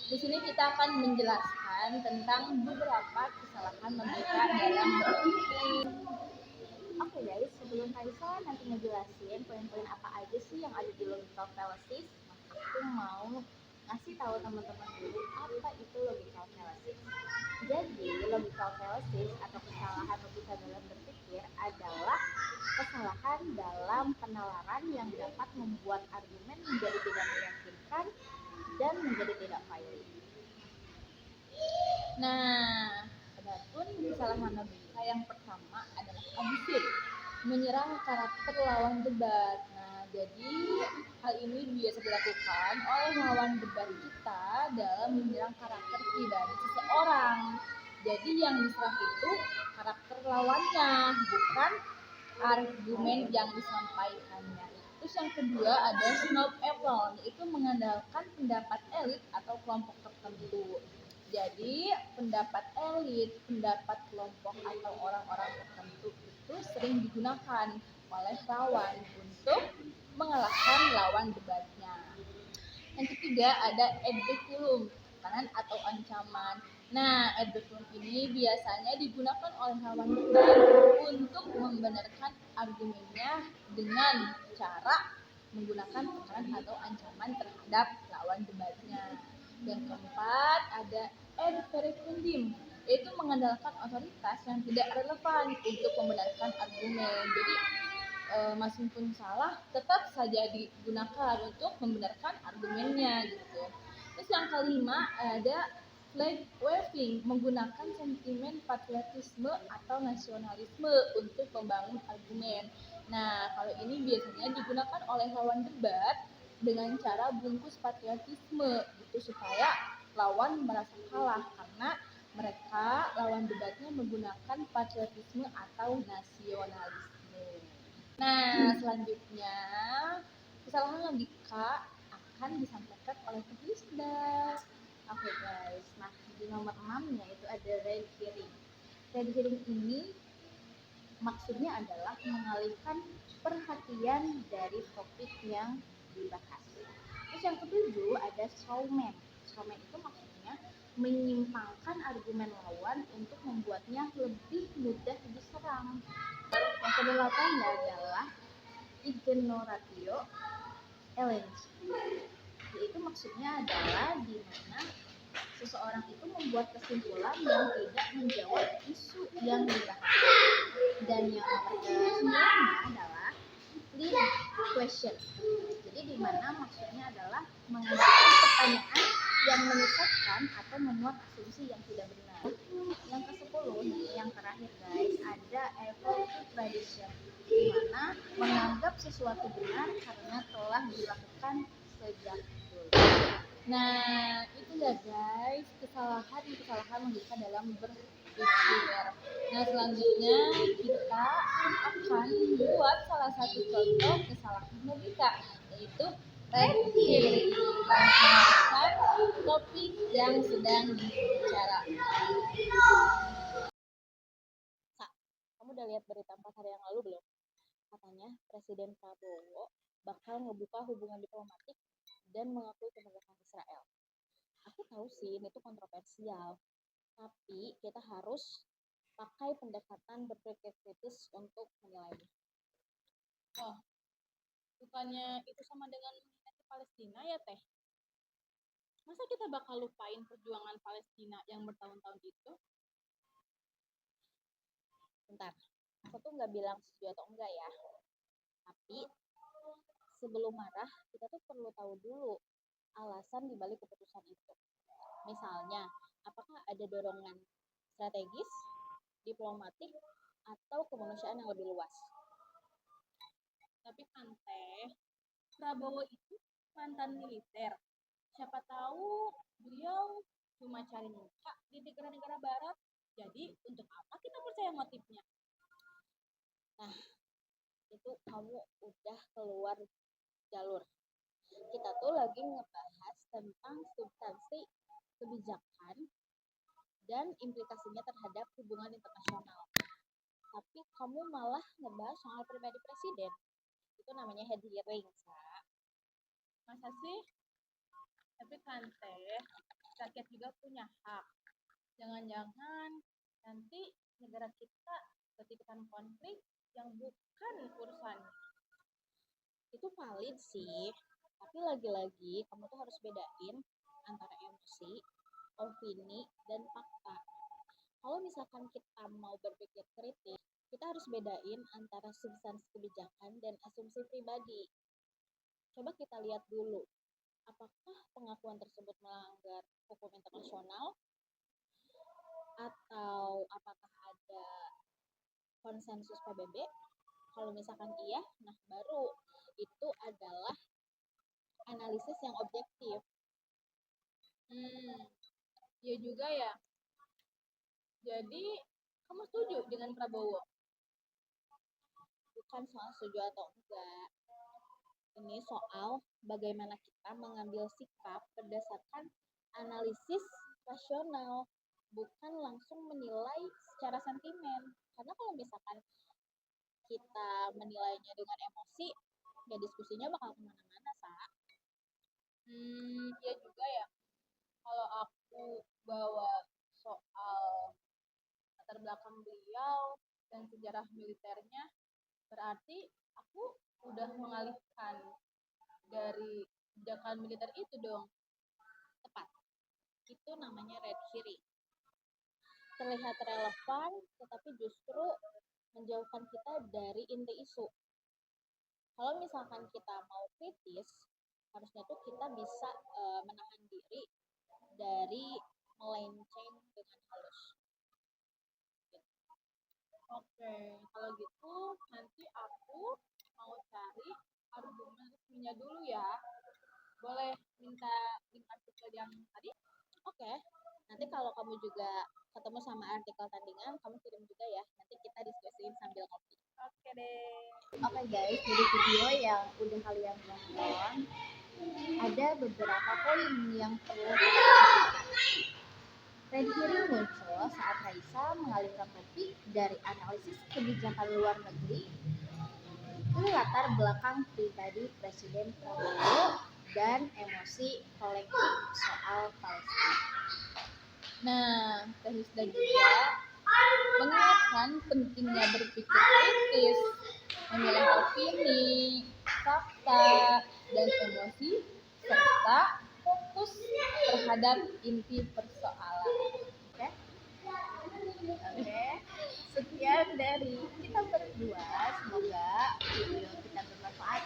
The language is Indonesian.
Di sini kita akan menjelaskan tentang beberapa kesalahan logika dalam berpikir. Oke guys, sebelum Kaisa nanti ngejelasin poin-poin apa aja sih yang ada di logical fallacies, aku mau ngasih tahu teman-teman dulu apa itu logical fallacies. Jadi, logical fallacies atau kesalahan logika dalam berpikir adalah kesalahan dalam penalaran yang dapat membuat argumen menjadi tidak meyakinkan dan menjadi tidak valid. Nah, adapun kesalahan logika yang pertama adalah abusif, menyerang karakter lawan debat. Nah, jadi hal ini biasa dilakukan oleh lawan debat kita dalam menyerang karakter pribadi seseorang. Jadi yang diserang itu karakter lawannya, bukan argumen yang disampaikannya. Terus yang kedua ada snob apple, yaitu mengandalkan pendapat elit atau kelompok tertentu. Jadi pendapat elit, pendapat kelompok atau orang-orang tertentu itu sering digunakan oleh lawan untuk mengalahkan lawan debatnya. Yang ketiga ada adbeculum, tekanan atau ancaman. Nah, adbeculum ini biasanya digunakan oleh lawan debat untuk membenarkan argumennya dengan cara menggunakan tekanan atau ancaman terhadap lawan debatnya. Yang keempat ada ad verecundum, yaitu mengandalkan otoritas yang tidak relevan untuk membenarkan argumen. Jadi meskipun salah tetap saja digunakan untuk membenarkan argumennya gitu. Terus yang kelima ada flag waving, menggunakan sentimen patriotisme atau nasionalisme untuk membangun argumen. Nah, kalau ini biasanya digunakan oleh lawan debat dengan cara bungkus patriotisme gitu supaya lawan merasa kalah karena mereka lawan debatnya menggunakan patriotisme atau nasionalisme. Nah, selanjutnya kesalahan logika akan disampaikan oleh Prisda. Oke guys, nah di nomor 6 itu ada red herring. Red herring ini maksudnya adalah mengalihkan perhatian dari topik yang dibahas. Terus yang ketujuh ada showman. Showman itu maksudnya menyimpangkan argumen lawan untuk membuatnya lebih mudah diserang. Yang kedelapannya adalah ignoratio elenchi, yaitu maksudnya adalah di mana seseorang itu membuat kesimpulan yang tidak menjawab isu yang dibahas. Dan yang kesembilannya adalah lead question, jadi di mana maksudnya adalah mengajukan pertanyaan yang menyesatkan atau memuat asumsi yang tidak benar. Yang ke-10 nih, yang terakhir guys, ada evolutive tradition, di mana menganggap sesuatu benar karena telah dilakukan sejak dulu. Nah, itu ya guys, kesalahan logika dalam berpikir. Nah, selanjutnya kita akan membuat salah satu contoh kesalahan logika, yaitu red herring, mengalihkan topik yang sedang dibicarakan. Kamu udah lihat berita 4 hari yang lalu belum? Katanya Presiden Prabowo bakal ngebuka hubungan diplomatik dan mengakui kemerdekaan Israel. Aku tahu sih ini tuh kontroversial, tapi kita harus pakai pendekatan berpikir kritis untuk menilainya. Oh, bukannya itu sama dengan menghina Palestina ya teh? Masa kita bakal lupain perjuangan Palestina yang bertahun-tahun itu? Bentar, aku tuh nggak bilang setuju atau enggak ya. Tapi sebelum marah, kita tuh perlu tahu dulu alasan dibalik keputusan itu. Misalnya, apakah ada dorongan strategis, diplomatik, atau kemanusiaan yang lebih luas? Tapi kan teh, Prabowo itu mantan militer. Siapa tahu beliau cuma cari muka di negara-negara barat. Jadi untuk apa kita percaya motifnya? Nah, itu kamu udah keluar jalur. Kita tuh lagi ngebahas tentang substansi kebijakan dan implikasinya terhadap hubungan internasional. Tapi kamu malah ngebahas soal pribadi presiden. Itu namanya head hearing, Sa. Masa sih? Tapi kan teh, rakyat juga punya hak. Jangan-jangan nanti negara kita ketimpan konflik yang bukan urusannya. Itu valid sih, tapi lagi-lagi kamu tuh harus bedain antara emosi, opini, dan fakta. Kalau misalkan kita mau berpikir kritis, kita harus bedain antara substansi kebijakan dan asumsi pribadi. Coba kita lihat dulu, apakah pengakuan tersebut melanggar hukum internasional atau apakah ada konsensus PBB? Kalau misalkan iya, nah baru itu adalah analisis yang objektif. Ya juga ya. Jadi, kamu setuju dengan Prabowo? Bukan soal setuju atau enggak. Ini soal bagaimana kita mengambil sikap berdasarkan analisis rasional, bukan langsung menilai secara sentimen. Karena kalau misalkan kita menilainya dengan emosi, ya diskusinya bakal kemana-mana, Sa. Ya juga ya. Kalau aku bawa soal latar belakang beliau dan sejarah militernya, berarti aku udah mengalihkan dari kebijakan militer itu dong. Tepat. Itu namanya red herring. Terlihat relevan, tetapi justru menjauhkan kita dari inti isu. Kalau misalkan kita mau kritis, harusnya tuh kita bisa menahan diri dari melenceng dengan halus. Oke, kalau gitu nanti aku mau cari argumen resminya dulu ya. Boleh minta link artikel yang tadi? Oke, nanti kalau kamu juga ketemu sama artikel tandingan, kamu kirim juga ya. Nanti kita diskusiin sambil ngopi. Oke deh. Oke guys, dari video yang udah kalian tonton, ada beberapa poin yang perlu kita perhatikan. Red herring muncul saat Raisa mengalihkan topik dari analisis kebijakan luar negeri ke latar belakang pribadi Presiden Prabowo dan emosi kolektif soal Palestina. Nah, teknis dan juga mengingatkan pentingnya berpikir kritis, memilah opini, fakta, dan emosi, serta fokus terhadap inti persoalan. Oke, sekian dari kita berdua. Semoga video kita bermanfaat.